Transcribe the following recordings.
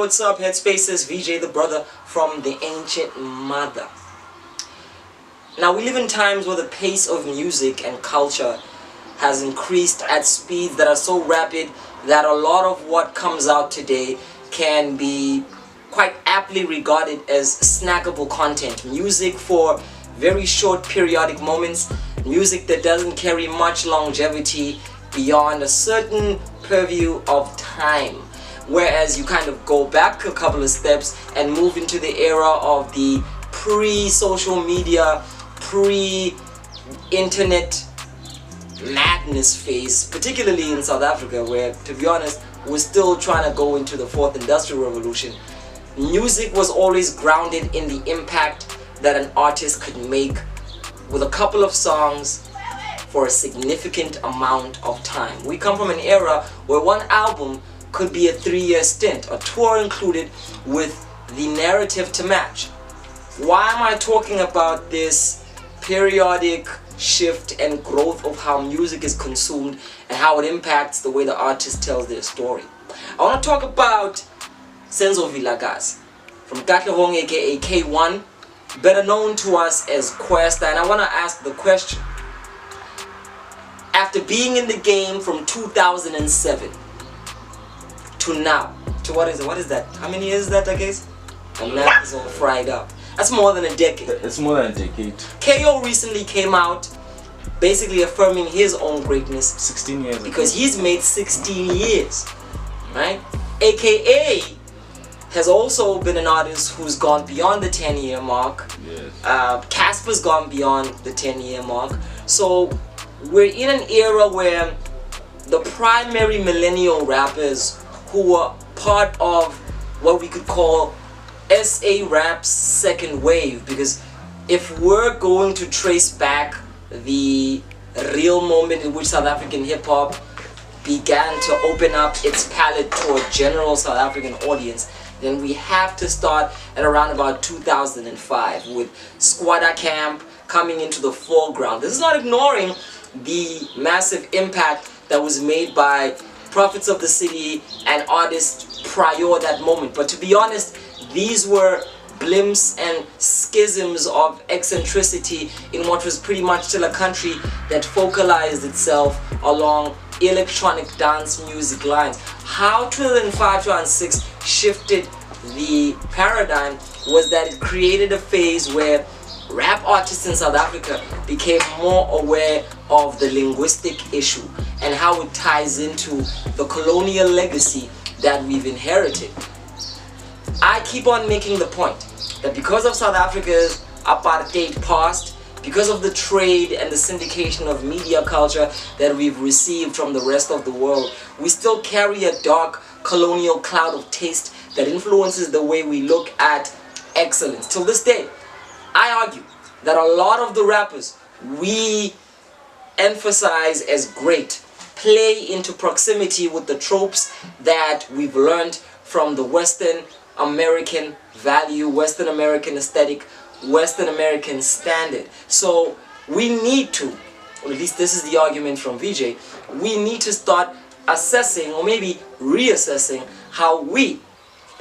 what's up, Headspaces? VJ the brother from the ancient mother. Now we live in times where the pace of music and culture has increased at speeds that are so rapid that a lot of what comes out today can be quite aptly regarded as snackable content. Music for very short periodic moments, music that doesn't carry much longevity beyond a certain purview of time. Whereas you kind of go back a couple of steps and move into the era of the pre-social media, pre-internet madness phase, particularly in South Africa, where, to be honest, we're still trying to go into the fourth industrial revolution. Music was always grounded in the impact that an artist could make with a couple of songs for a significant amount of time. We come from an era where one album could be a 3-year stint, a tour included with the narrative to match. Why am I talking about this periodic shift and growth of how music is consumed and how it impacts the way the artist tells their story? I want to talk about Senzo Vilakazi from Katlehong, aka K1, better known to us as KWESTA, and I want to ask the question: after being in the game from 2007 to now, to what is that? How many years is that, I guess? And that is all fried up. That's more than a decade. It's more than a decade. KO recently came out basically affirming his own greatness. 16 years because he's made 16 years, right? AKA has also been an artist who's gone beyond the 10-year mark. Yes. Casper's gone beyond the 10-year mark. So we're in an era where the primary millennial rappers who were part of what we could call SA rap's second wave, because if we're going to trace back the real moment in which South African hip-hop began to open up its palette to a general South African audience, then we have to start at around about 2005 with Squatter Camp coming into the foreground. This is not ignoring the massive impact that was made by Prophets of the City and artists prior that moment. But to be honest, these were blimps and schisms of eccentricity in what was pretty much still a country that focalized itself along electronic dance music lines. How 2005-2006 shifted the paradigm was that it created a phase where rap artists in South Africa became more aware of the linguistic issue and how it ties into the colonial legacy that we've inherited. I keep on making the point that because of South Africa's apartheid past, because of the trade and the syndication of media culture that we've received from the rest of the world, we still carry a dark colonial cloud of taste that influences the way we look at excellence. Till this day, I argue that a lot of the rappers we emphasize as great play into proximity with the tropes that we've learned from the Western American value, Western American aesthetic, Western American standard. So we need to, or at least this is the argument from VJ, we need to start assessing or maybe reassessing how we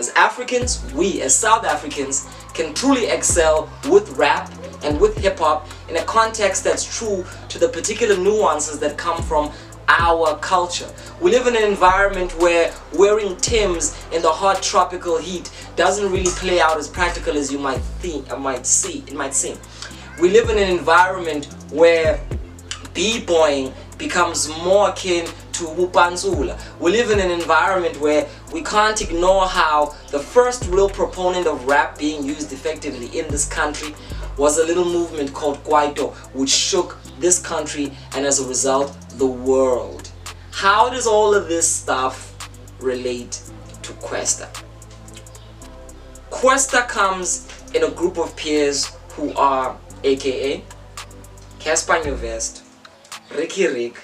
as Africans, we as South Africans can truly excel with rap and with hip-hop in a context that's true to the particular nuances that come from our culture. We live in an environment where wearing Timbs in the hot tropical heat doesn't really play out as practical as you might think, it might seem. We live in an environment where b-boying becomes more akin to wupanzula. We live in an environment where we can't ignore how the first real proponent of rap being used effectively in this country was a little movement called Kwaito, which shook this country and as a result the world. How does all of this stuff relate to KWESTA? KWESTA comes in a group of peers who are AKA Casper Nyovest, Ricky Rick,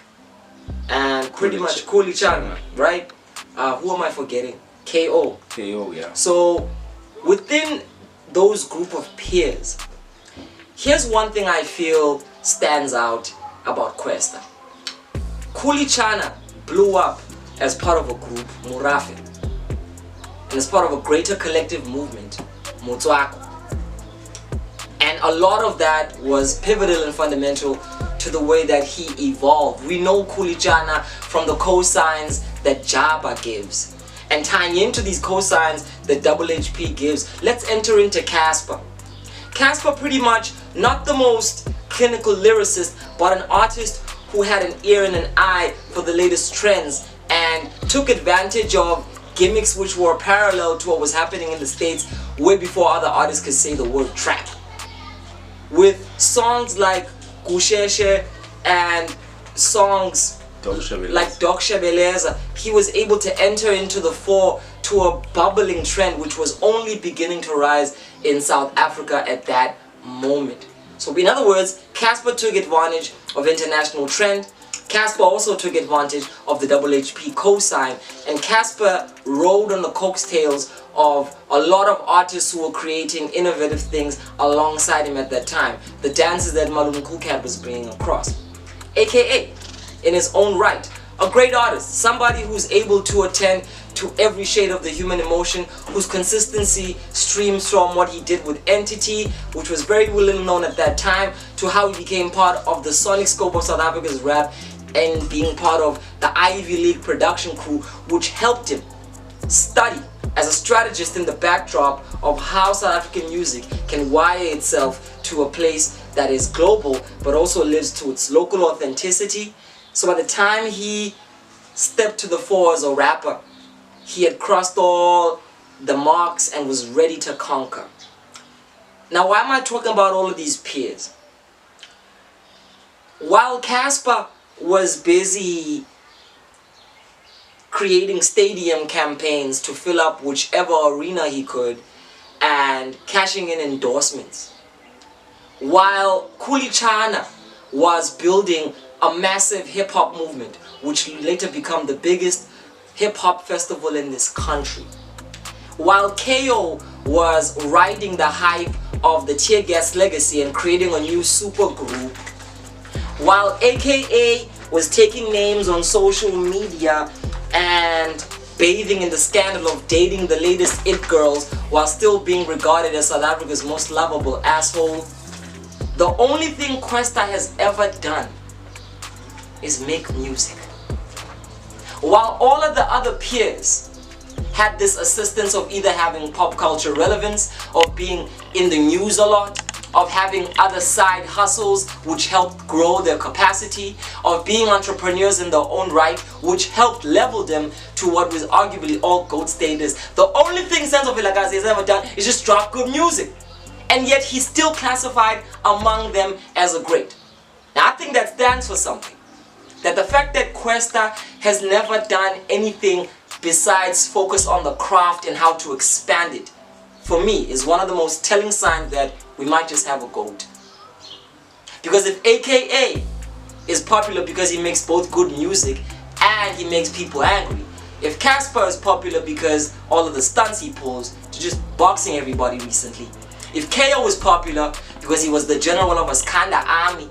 and pretty much Kulichana, right? Who am I forgetting? KO. KO, yeah. So within those group of peers, here's one thing I feel stands out about KWESTA. Kulichana blew up as part of a group, Murafe. and as part of a greater collective movement, Motswako. And a lot of that was pivotal and fundamental to the way that he evolved. We know Kulichana from the cosigns that Jaba gives. And tying into these cosigns that Double HP gives, let's enter into Casper. Casper pretty much not the most clinical lyricist, but an artist who had an ear and an eye for the latest trends and took advantage of gimmicks which were parallel to what was happening in the States way before other artists could say the word trap. With songs like Kusheshe and songs like Dokshabeleza, he was able to enter into the fore to a bubbling trend which was only beginning to rise in South Africa at that moment. So in other words, Casper took advantage of international trend. Casper also took advantage of the Double HP cosign, and Casper rode on the coattails of a lot of artists who were creating innovative things alongside him at that time. The dances that Malum Kukat was bringing across. AKA, in his own right, a great artist, somebody who's able to attend to every shade of the human emotion, whose consistency streams from what he did with Entity, which was very little known at that time, to how he became part of the sonic scope of South Africa's rap and being part of the Ivy League production crew, which helped him study as a strategist in the backdrop of how South African music can wire itself to a place that is global but also lives to its local authenticity. So by the time he stepped to the fore as a rapper, he had crossed all the marks and was ready to conquer. Now, why am I talking about all of these peers? While Casper was busy creating stadium campaigns to fill up whichever arena he could and cashing in endorsements, while Kulichana was building a massive hip-hop movement which later became the biggest hip-hop festival in this country, while KO was riding the hype of the Tear Gas legacy and creating a new super group, while AKA was taking names on social media and bathing in the scandal of dating the latest it girls while still being regarded as South Africa's most lovable asshole, the only thing KWESTA has ever done is make music. While all of the other peers had this assistance of either having pop culture relevance, of being in the news a lot, of having other side hustles which helped grow their capacity, of being entrepreneurs in their own right, which helped level them to what was arguably all GOAT status, the only thing Senzo Vilakazi has ever done is just drop good music. And yet he's still classified among them as a great. Now I think that stands for something. That the fact that KWESTA has never done anything besides focus on the craft and how to expand it, for me, is one of the most telling signs that we might just have a GOAT. Because if AKA is popular because he makes both good music and he makes people angry, if Casper is popular because all of the stunts he pulls to just boxing everybody recently, if KO is popular because he was the general of a Skanda army,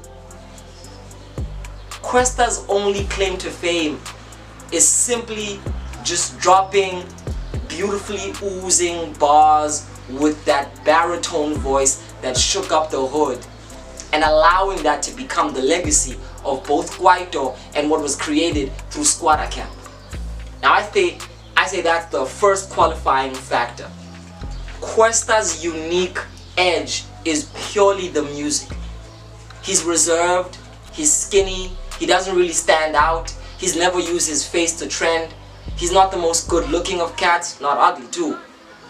KWESTA's only claim to fame is simply just dropping beautifully oozing bars with that baritone voice that shook up the hood, and allowing that to become the legacy of both Kwaito and what was created through Squatter Camp. Now I say that's the first qualifying factor. KWESTA's unique edge is purely the music. He's reserved, he's skinny, he doesn't really stand out, he's never used his face to trend, he's not the most good looking of cats, not ugly too,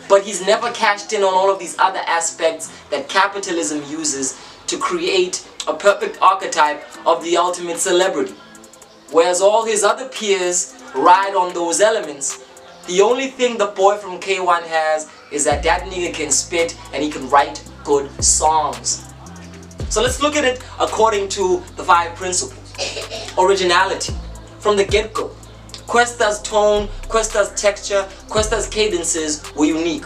but he's never cashed in on all of these other aspects that capitalism uses to create a perfect archetype of the ultimate celebrity. Whereas all his other peers ride on those elements, the only thing the boy from K1 has is that nigga can spit and he can write good songs. So let's look at it according to the 5 principles. Originality. From the get-go, KWESTA's tone, KWESTA's texture, KWESTA's cadences were unique.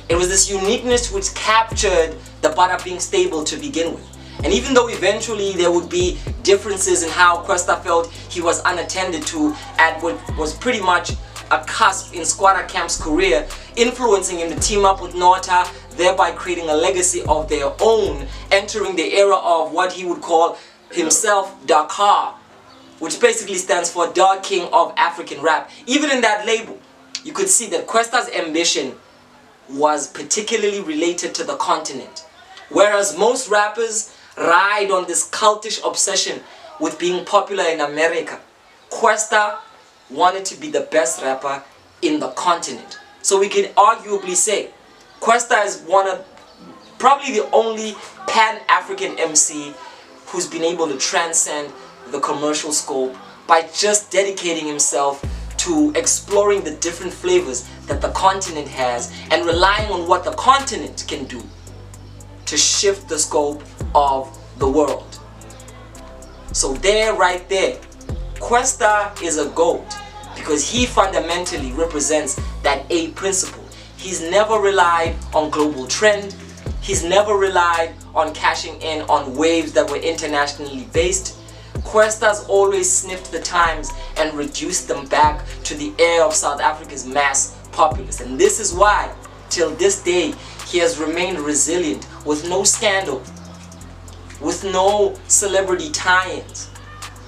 It was this uniqueness which captured the Bada being stable to begin with. And even though eventually there would be differences in how KWESTA felt he was unattended to at what was pretty much a cusp in Squatter Camp's career, influencing him to team up with Nota, thereby creating a legacy of their own, entering the era of what he would call himself Dakar, which basically stands for Dark King of African Rap. Even in that label, you could see that KWESTA's ambition was particularly related to the continent. Whereas most rappers ride on this cultish obsession with being popular in America, KWESTA wanted to be the best rapper in the continent. So we can arguably say KWESTA is probably the only Pan-African MC who's been able to transcend the commercial scope by just dedicating himself to exploring the different flavors that the continent has and relying on what the continent can do to shift the scope of the world. So there, right there, KWESTA is a GOAT because he fundamentally represents that A principle. He's never relied on global trend. He's never relied on cashing in on waves that were internationally based. KWESTA's always sniffed the times and reduced them back to the air of South Africa's mass populace. And this is why, till this day, he has remained resilient with no scandal, with no celebrity tie-ins,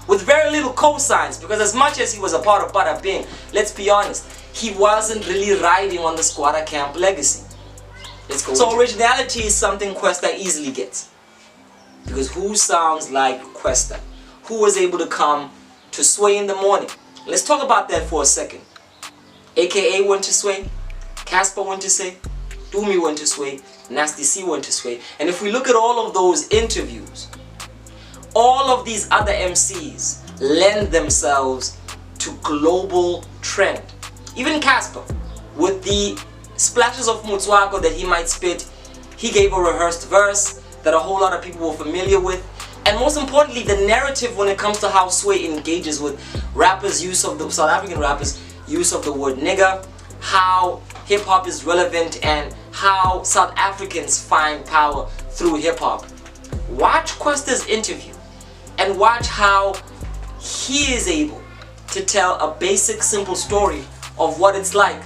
with very little cosigns, because as much as he was a part of Bada Bing, let's be honest, he wasn't really riding on the Squatter Camp legacy. Let's go. So originality is something KWESTA easily gets. Because who sounds like KWESTA? Who was able to come to Sway in the morning? Let's talk about that for a second. AKA went to Sway, Casper went to Sway, Dumi went to Sway, Nasty C went to Sway. And if we look at all of those interviews, all of these other MCs lend themselves to global trend. Even Casper, with the splashes of Mutswako that he might spit, he gave a rehearsed verse that a whole lot of people were familiar with. And most importantly, the narrative when it comes to how Sway engages with rappers' use of the South African rappers' use of the word nigger, how hip-hop is relevant, and how South Africans find power through hip-hop. Watch KWESTA's interview and watch how he is able to tell a basic, simple story of what it's like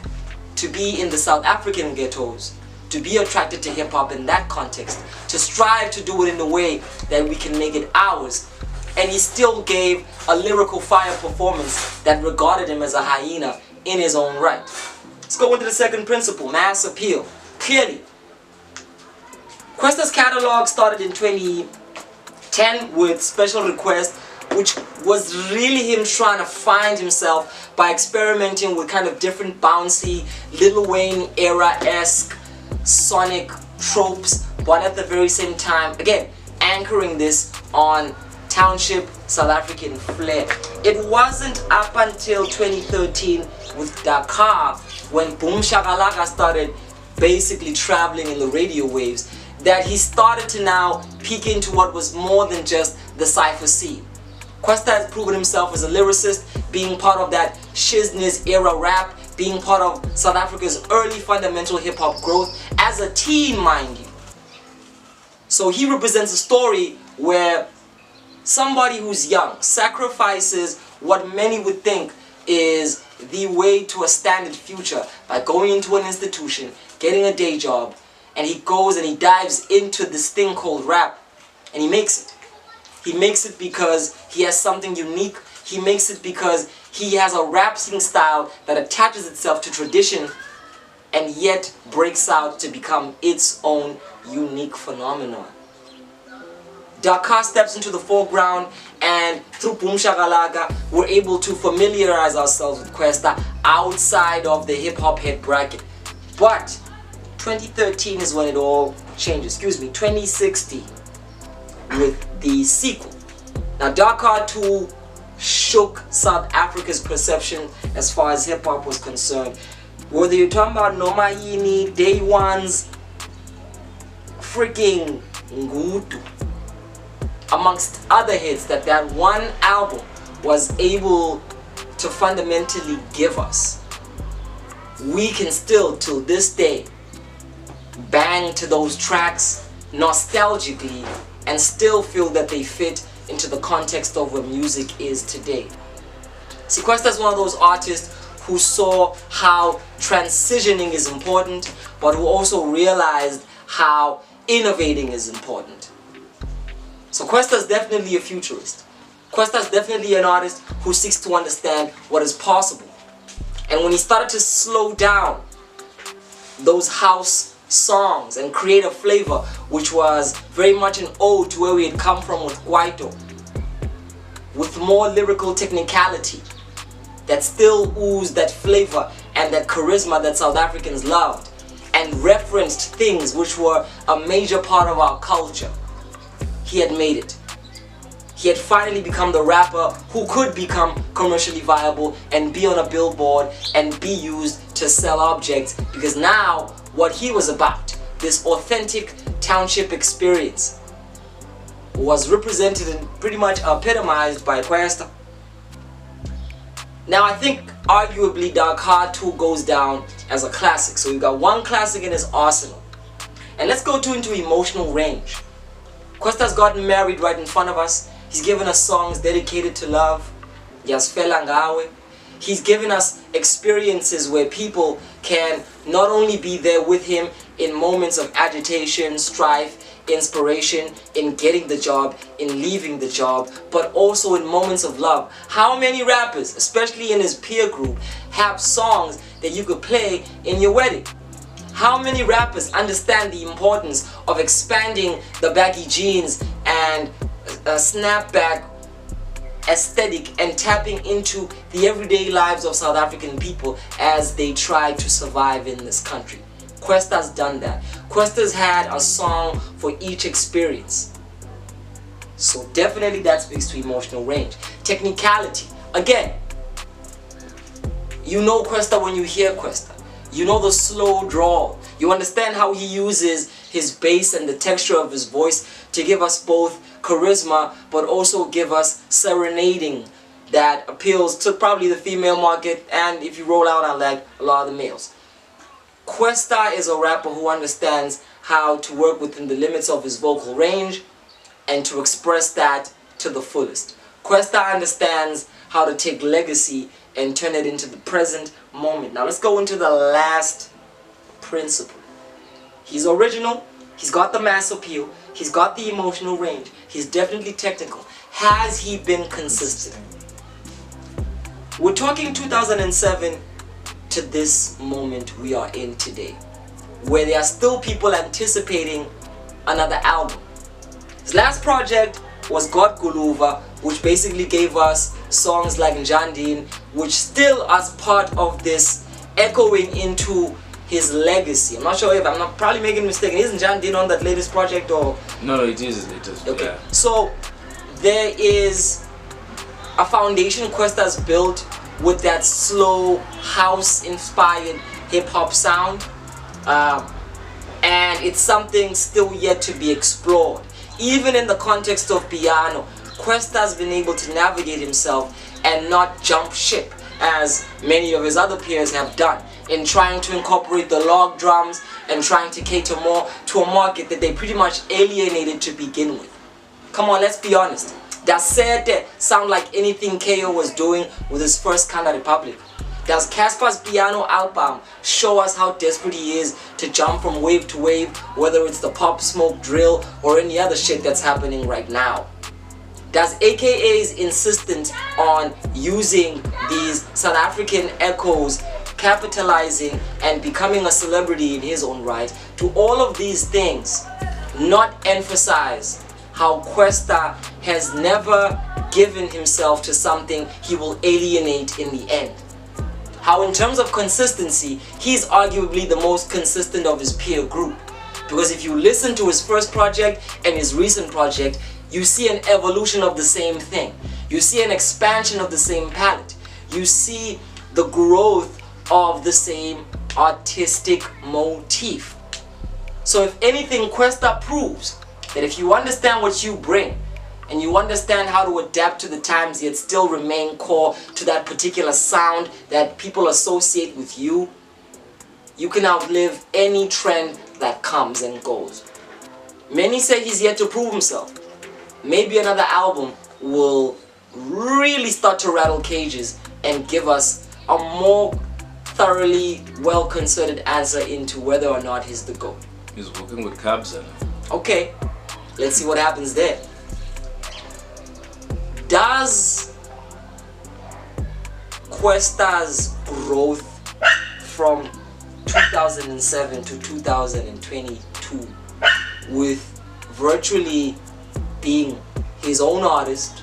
to be in the South African ghettos, to be attracted to hip-hop in that context, to strive to do it in a way that we can make it ours. And he still gave a lyrical fire performance that regarded him as a hyena in his own right. Let's go into the second principle, mass appeal. Clearly, KWESTA's catalog started in 2010 with Special Request, which was really him trying to find himself by experimenting with kind of different bouncy, Lil Wayne era-esque sonic tropes, but at the very same time, again, anchoring this on township South African flair. It wasn't up until 2013 with Dakar, when Boom Shakalaka started basically traveling in the radio waves, that he started to now peek into what was more than just the cypher scene. KWESTA has proven himself as a lyricist, being part of that shizness era rap, being part of South Africa's early fundamental hip-hop growth as a teen, mind you. So he represents a story where somebody who's young sacrifices what many would think is the way to a standard future by going into an institution, getting a day job, and he goes and he dives into this thing called rap, and he makes it. He makes it because he has something unique. He makes it because he has a rap singing style that attaches itself to tradition and yet breaks out to become its own unique phenomenon. Dakar steps into the foreground, and through Boom Shakalaka, we're able to familiarize ourselves with KWESTA outside of the hip-hop head bracket. But 2013 is when it all changes. 2016 with the sequel. Now Dakar 2 shook South Africa's perception as far as hip-hop was concerned. Whether you're talking about Noma Yini, Day One's, freaking Ngutu, amongst other hits that one album was able to fundamentally give us, we can still, till this day, bang to those tracks nostalgically and still feel that they fit into the context of where music is today. See, KWESTA is one of those artists who saw how transitioning is important, but who also realized how innovating is important. So KWESTA is definitely a futurist. KWESTA is definitely an artist who seeks to understand what is possible. And when he started to slow down those house songs and create a flavor which was very much an ode to where we had come from with Kwaito, with more lyrical technicality that still oozed that flavor and that charisma that South Africans loved, and referenced things which were a major part of our culture, he had made it. He had finally become the rapper who could become commercially viable and be on a billboard and be used to sell objects, because now what he was about, this authentic township experience, was represented and pretty much epitomized by KWESTA. Now I think arguably Dark Heart 2 goes down as a classic. So we've got one classic in his arsenal. And let's go into emotional range. KWESTA's gotten married right in front of us. He's given us songs dedicated to love. Yasfela Ngawe. He's given us experiences where people can not only be there with him in moments of agitation, strife, inspiration, in getting the job, in leaving the job, but also in moments of love. How many rappers, especially in his peer group, have songs that you could play in your wedding? How many rappers understand the importance of expanding the baggy jeans and a snapback aesthetic and tapping into the everyday lives of South African people as they try to survive in this country? KWESTA's done that. KWESTA's had a song for each experience. So definitely that speaks to emotional range. Technicality. Again, you know KWESTA when you hear KWESTA. You know the slow drawl. You understand how he uses his bass and the texture of his voice to give us both charisma, but also give us serenading that appeals to probably the female market, and if you roll out on like a lot of the males. KWESTA is a rapper who understands how to work within the limits of his vocal range and to express that to the fullest. KWESTA understands how to take legacy and turn it into the present moment. Now let's go into the last principle. He's original, he's got the mass appeal, he's got the emotional range, he's definitely technical. Has he been consistent? We're talking 2007 to this moment we are in today, where there are still people anticipating another album. His last project was God Guluva, which basically gave us songs like Njandin, which still as part of this echoing into his legacy. I'm not sure if I'm probably making a mistake. Isn't Njandin on that latest project or? No, it is. Okay, yeah. So there is a foundation KWESTA's built with that slow house-inspired hip-hop sound, and it's something still yet to be explored. Even in the context of piano, KWESTA's been able to navigate himself and not jump ship, as many of his other peers have done, in trying to incorporate the log drums and trying to cater more to a market that they pretty much alienated to begin with. Come on, let's be honest. Does Sete sound like anything KO was doing with his first Kanda Republic? Does Casper's piano album show us how desperate he is to jump from wave to wave, whether it's the pop smoke drill or any other shit that's happening right now? Does AKA's insistence on using these South African echoes, capitalizing and becoming a celebrity in his own right, do all of these things not emphasize how KWESTA has never given himself to something he will alienate in the end? How in terms of consistency, he's arguably the most consistent of his peer group. Because if you listen to his first project and his recent project, you see an evolution of the same thing. You see an expansion of the same palette. You see the growth of the same artistic motif. So if anything, KWESTA proves that if you understand what you bring and you understand how to adapt to the times yet still remain core to that particular sound that people associate with you, you can outlive any trend that comes and goes. Many say he's yet to prove himself. Maybe another album will really start to rattle cages and give us a more thoroughly well-concerted answer into whether or not he's the GOAT. He's working with Kabza now. Okay, let's see what happens there. Does KWESTA's growth from 2007 to 2022, with virtually being his own artist,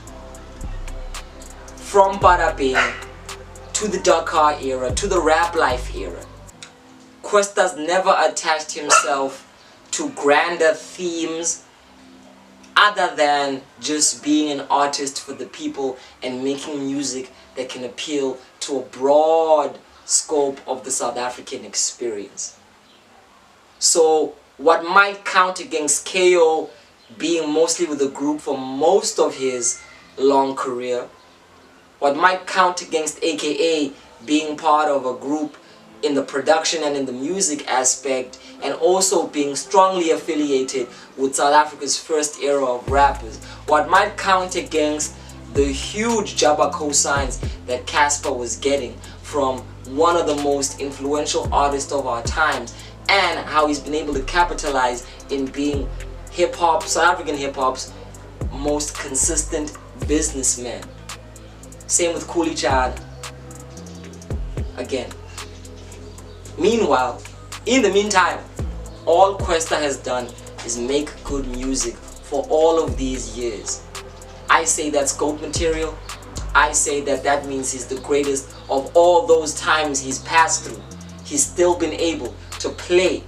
from Bada Bing to the Dakar era to the rap life era, KWESTA's never attached himself to grander themes other than just being an artist for the people and making music that can appeal to a broad scope of the South African experience. So what might count against KO being mostly with the group for most of his long career, what might count against AKA being part of a group in the production and in the music aspect, and also being strongly affiliated with South Africa's first era of rappers, what might count against the huge Jabba cosigns that Casper was getting from one of the most influential artists of our times, and how he's been able to capitalize in being hip-hop, South African hip-hop's most consistent businessman. Same with Kuli Chan. Again. Meanwhile, in the meantime, all KWESTA has done is make good music for all of these years. I say that's GOAT material. I say that that means he's the greatest of all those times he's passed through. He's still been able to play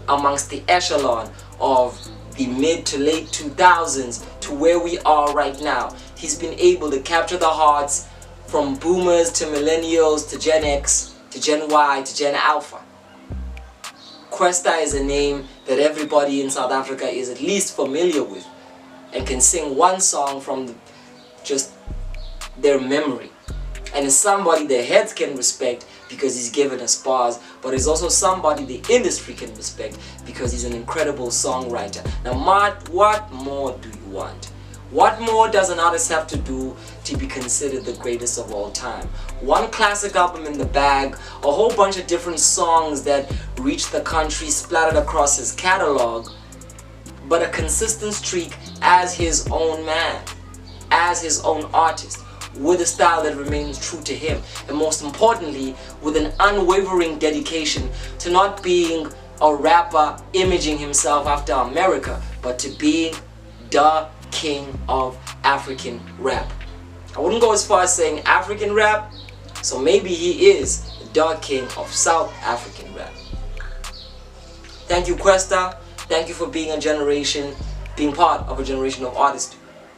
amongst the echelon of the mid to late 2000s to where we are right now. He's been able to capture the hearts from boomers to millennials to Gen X to Gen Y to Gen Alpha. KWESTA is a name that everybody in South Africa is at least familiar with and can sing one song from just their memory. And is somebody their heads can respect because he's given us bars, but is also somebody the industry can respect because he's an incredible songwriter. Now, what more do you want? What more does an artist have to do to be considered the greatest of all time? One classic album in the bag, a whole bunch of different songs that reached the country splattered across his catalog, but a consistent streak as his own man, as his own artist, with a style that remains true to him, and most importantly, with an unwavering dedication to not being a rapper imaging himself after America, but to being the king of African rap. I wouldn't go as far as saying African rap, so maybe he is the king of South African rap. Thank you, KWESTA. Thank you for being a generation, being part of a generation of artists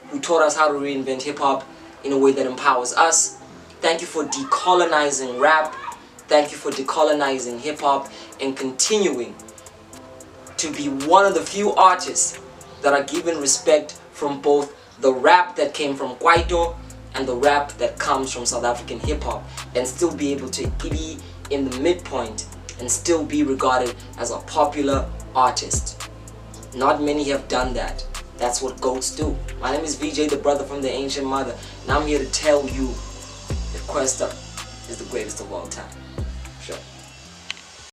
who taught us how to reinvent hip-hop in a way that empowers us. Thank you for decolonizing rap. Thank you for decolonizing hip-hop and continuing to be one of the few artists that are given respect from both the rap that came from Kwaito and the rap that comes from South African hip-hop, and still be able to be in the midpoint and still be regarded as a popular artist. Not many have done that. That's what GOATs do. My name is VJ, the brother from the ancient mother, and I'm here to tell you that KWESTA is the greatest of all time.